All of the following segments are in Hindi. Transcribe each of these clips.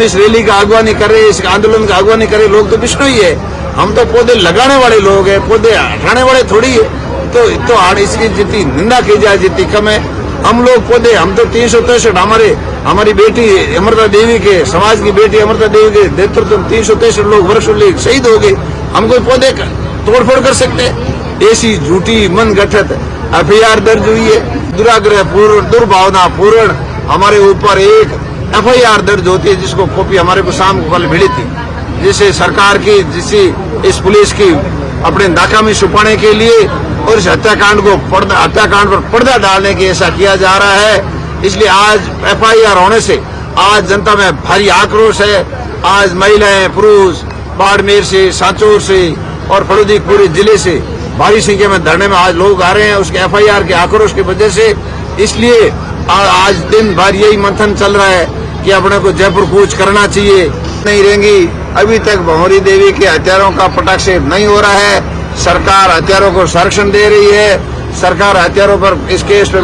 हम इस रैली का अगवानी कर रहे, इस आंदोलन का अगवानी कर रहे लोग तो बिश्नोई है। हम तो पौधे लगाने वाले लोग हैं, पौधे हटाने वाले थोड़ी है। तो इसकी जितनी निंदा की जाए जितनी कम है। हम लोग पौधे, हम तो 363 हमारी बेटी अमृता देवी के, समाज की बेटी अमृता देवी के नेतृत्व में 363 लोग वर्ष शहीद हो गए। हम कोई पौधे तोड़फोड़ कर सकते हैं? ऐसी झूठी मन गठित FIR दर्ज हुई है। दुराग्रह पूर्ण, दुर्भावना पूर्ण हमारे ऊपर एक FIR दर्ज होती है, जिसको कॉपी हमारे को शाम को कल मिली थी, जिसे सरकार की, इस पुलिस की अपने नाकामी छुपाने के लिए और इस हत्याकांड पर पर्दा डालने की ऐसा किया जा रहा है। इसलिए आज FIR होने से आज जनता में भारी आक्रोश है। आज महिलाएं, पुरुष बाड़मेर से, सांचौर से और फलोदी पूरे जिले से भारी संख्या में धरने में आज लोग आ रहे हैं उसके FIR के आक्रोश की वजह से। इसलिए आज दिन भर यही मंथन चल रहा है कि अपने को जयपुर कूच करना चाहिए, नहीं रहेंगी। अभी तक भंवरी देवी के हत्यारों का पटाक्षेप नहीं हो रहा है। सरकार हत्यारों को संरक्षण दे रही है। सरकार हत्यारों पर इस केस पे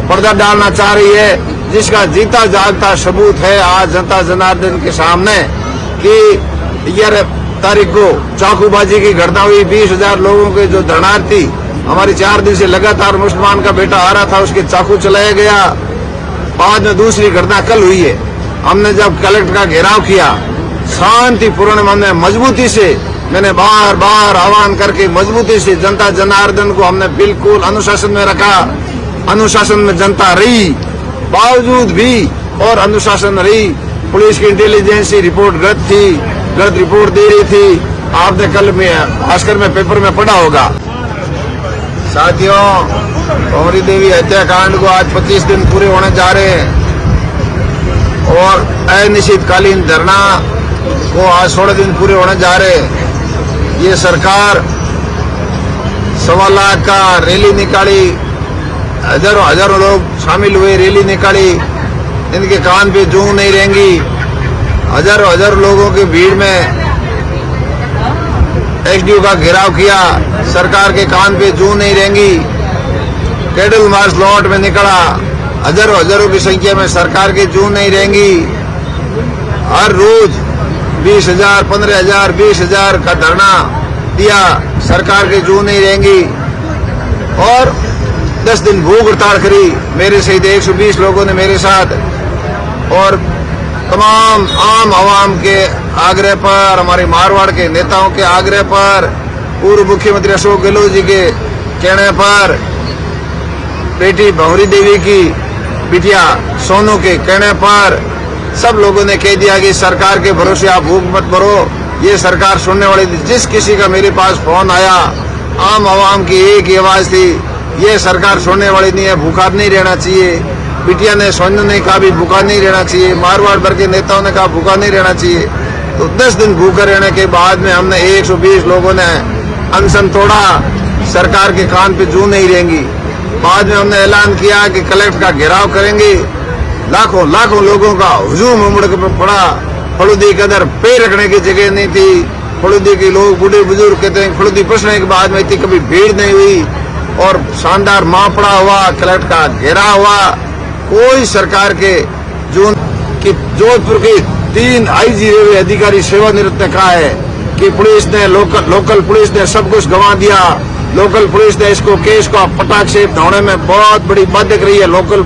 पर्दा डालना चाह रही है, जिसका जीता जागता सबूत है आज जनता जनार्दन के सामने कि 11 तारीख को चाकूबाजी की घटना हुई। 20,000 लोगों के जो धरनार्थी, हमारी 4 दिन से लगातार मुसलमान का बेटा आ रहा था, उसके चाकू चलाया गया। बाद में दूसरी घटना कल हुई है। हमने जब कलेक्टर का घेराव किया शांतिपूर्ण मन में मजबूती से, मैंने बार बार आह्वान करके मजबूती से जनता जनार्दन को हमने बिल्कुल अनुशासन में रखा। अनुशासन में जनता रही, बावजूद भी और अनुशासन रही। पुलिस की इंटेलिजेंस रिपोर्ट गलत रिपोर्ट दे रही थी। आपने कल भास्कर में पेपर में पढ़ा होगा। साथियों, भंवरी देवी हत्याकांड को आज 25 दिन पूरे होने जा रहे हैं और अनिश्चितकालीन धरना को आज 16 दिन पूरे होने जा रहे हैं। ये सरकार 1.25 लाख का रैली निकाली, हजारों लोग शामिल हुए, रैली निकाली। इनके कान पे जूं नहीं रहेंगी। हजारों लोगों की भीड़ में SDO का घेराव किया। सरकार के कान पे जूं नहीं रहेंगी। कैडल मार्च लॉट में निकला, हजारों की संख्या में सरकार की जूं नहीं रहेंगी। हर रोज 20,000, 15,000, 20,000 का धरना दिया, सरकार की जूं नहीं रहेंगी। और 10 दिन भूख हड़ताल करी मेरे सहित 120 लोगों ने मेरे साथ। और तमाम आम आवाम के आग्रह पर, हमारे मारवाड़ के नेताओं के आग्रह पर, पूर्व मुख्यमंत्री अशोक गहलोत जी के कहने पर, बेटी भंवरी देवी की बिटिया सोनू के कहने पर सब लोगों ने कह दिया कि सरकार के भरोसे आप भूख मत मरो। ये सरकार सुनने वाली थी। जिस किसी का मेरे पास फोन आया, आम आवाम की एक ही आवाज थी, ये सरकार सुनने वाली नहीं है, भूखा नहीं रहना चाहिए। बिटिया ने, सोनू ने कहा भी भूखा नहीं रहना चाहिए। मारवाड़ भर के नेताओं ने कहा भूखा नहीं रहना चाहिए। तो 10 दिन भूखे रहने के बाद में हमने 120 लोगों ने अनशन तोड़ा। सरकार के कान पे जूं नहीं रहेंगी। बाद में हमने ऐलान किया कि कलेक्टर का घेराव करेंगे। लाखों लोगों का हुजूम उमड़ पड़ा। फलूदी के अंदर पैर रखने की जगह नहीं थी। फलूदी के लोग, बूढ़े बुजुर्ग कहते हैं फलूदी पहुंचने के बाद में इतनी कभी भीड़ नहीं हुई। और शानदार मापड़ा हुआ, कलेक्टर का घेराव हुआ। कोई सरकार के जून की जोधपुर के 3 IG रेलवे अधिकारी सेवानिवृत्त ने कहा है कि पुलिस ने, लोकल पुलिस ने सब कुछ गंवा दिया। लोकल पुलिस ने इसको केस को पटाक्षेप ढोने में बहुत बड़ी बाध्यक रही है। लोकल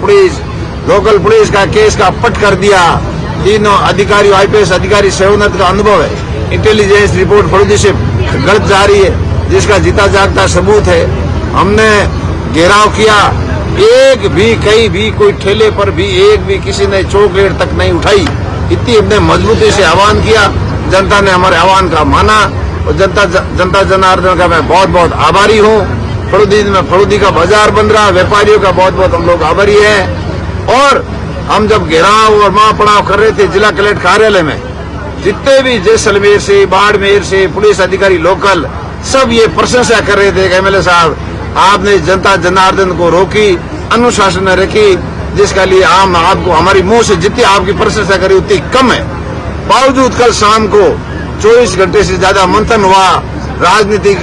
पुलिस का केस का पट कर दिया। तीनों अधिकारी, IPS अधिकारी सेवानिवृत्त का अनुभव है। इंटेलिजेंस रिपोर्ट फौजी से गलत जा रही है, जिसका जीता जागता सबूत है। हमने घेराव किया, एक भी, कहीं भी, कोई ठेले पर भी एक भी किसी ने चॉकलेट तक नहीं उठाई। इतनी हमने मजबूती से आह्वान किया। जनता ने हमारे आह्वान का माना और जनता जनार्दन का मैं बहुत बहुत आभारी हूँ। फलूदी का बाजार बन रहा, व्यापारियों का बहुत बहुत हम लोग आभारी हैं। और हम जब घेराव और महापड़ाव कर रहे थे जिला कलेक्टर कार्यालय में, जितने भी जैसलमेर से, बाड़मेर से पुलिस अधिकारी लोकल, सब ये प्रशंसा कर रहे थे कि MLA साहब आपने जनता जनार्दन को रोकी, अनुशासन में रखी, जिसका लिए आपको हमारी मुंह से जितनी आपकी प्रशंसा करी उतनी कम है। बावजूद कल शाम को 24 घंटे से ज्यादा मंथन हुआ, राजनीतिक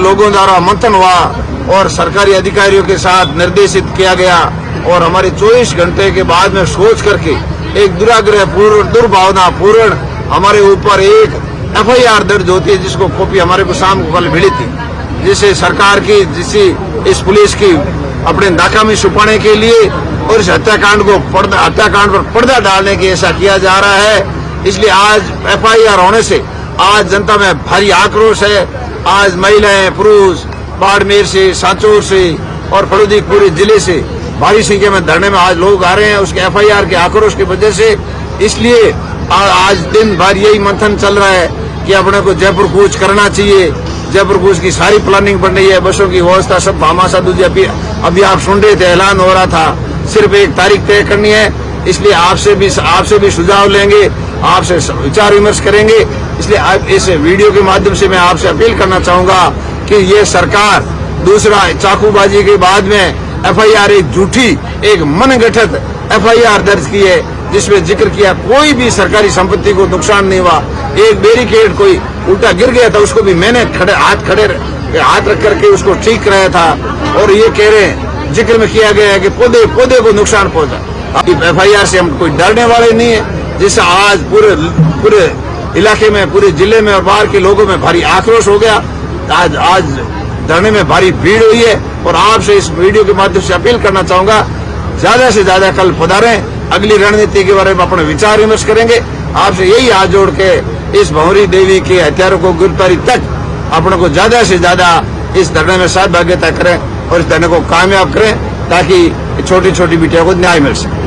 लोगों द्वारा मंथन हुआ और सरकारी अधिकारियों के साथ निर्देशित किया गया। और हमारे 24 घंटे के बाद में सोच करके एक दुराग्रह पूर्ण, दुर्भावना पूर्ण हमारे ऊपर एक FIR दर्ज होती है, जिसको कॉपी हमारे को शाम को कल मिली थी, जिसे सरकार की, जिसे इस पुलिस की अपने नाकामी छुपाने के लिए और इस हत्याकांड पर पर्दा डालने के ऐसा किया जा रहा है। इसलिए आज FIR होने से आज जनता में भारी आक्रोश है। आज महिलाएं, पुरुष बाड़मेर से, सांचौर से और फड़ौदी पूरे जिले से भारी संख्या में धरने में आज लोग आ रहे हैं उसके FIR के आक्रोश की वजह से। इसलिए आज दिन भर यही मंथन चल रहा है कि अपने को जयपुर कूच करना चाहिए। जयपुर कूच की सारी प्लानिंग बन रही है, बसों की व्यवस्था सब भामाशाह दूसरी अभी आप सुन रहे थे, ऐलान हो रहा था, सिर्फ एक तारीख तय करनी है। इसलिए आपसे भी सुझाव लेंगे, आपसे विचार विमर्श करेंगे। इसलिए इस वीडियो के माध्यम से मैं आपसे अपील करना चाहूंगा कि ये सरकार दूसरा चाकूबाजी के बाद में FIR एक झूठी, एक मनगढ़ंत FIR दर्ज की है, जिसमें जिक्र किया कोई भी सरकारी संपत्ति को नुकसान नहीं हुआ। एक बैरिकेड कोई उल्टा गिर गया था, उसको भी मैंने हाथ रख करके उसको ठीक कराया था। और ये कह रहे हैं, जिक्र में किया गया है कि पौधे को नुकसान पहुंचा। अब FIR से हम कोई डरने वाले नहीं है, जिससे आज पूरे इलाके में, पूरे जिले में और बाहर के लोगों में भारी आक्रोश हो गया। आज धरने में भारी भीड़ हुई है और आपसे इस वीडियो के माध्यम से अपील करना चाहूंगा, ज्यादा से ज्यादा कल पधारें, अगली रणनीति के बारे में अपने विचार विमर्श करेंगे। आपसे यही हाथ जोड़ के इस भंवरी देवी के हत्यारों को गिरफ्तारी तक अपने को ज्यादा से ज्यादा इस धरने में सहभागिता करें और इस धरने को कामयाब करें, ताकि छोटी छोटी बेटियों को न्याय मिल सके।